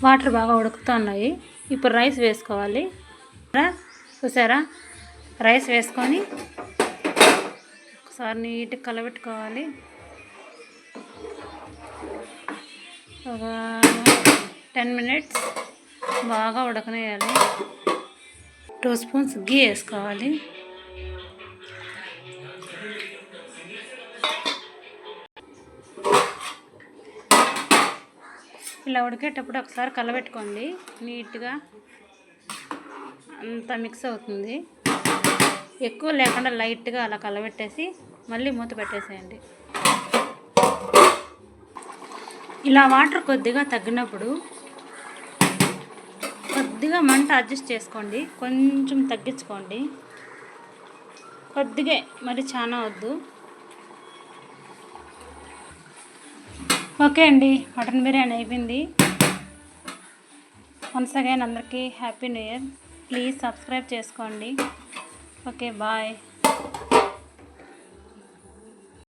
Water బాగా ఉడుకుతున్నాయి. ఇప్పుడు rice వేసుకోవాలి. చూసారా, రైస్ వేసుకొని ఒకసారి నీట్గా కలబెట్టుకోవాలి. ఒక 10 minutes బాగా ఉడకనేయాలి. 2 స్పూన్స్ గీ వేసుకోవాలి. ఇలా ఉడికేటప్పుడు ఒకసారి కలబెట్టుకోండి. నీట్గా అంతా మిక్స్ అవుతుంది. ఎక్కువ లేకుండా లైట్గా అలా కలబెట్టేసి మళ్ళీ మూత పెట్టేసేయండి. ఇలా వాటర్ కొద్దిగా తగ్గినప్పుడు కొద్దిగా మంట అడ్జస్ట్ చేసుకోండి. కొంచెం తగ్గించుకోండి. కొద్దిగా, మరి చాలా వద్దు. ఓకే అండి, మటన్ బిర్యానీ అయిపోయింది. వన్స్ అగైన్ అందరికీ happy new year. Please subscribe చేసుకోండి. Okay, bye.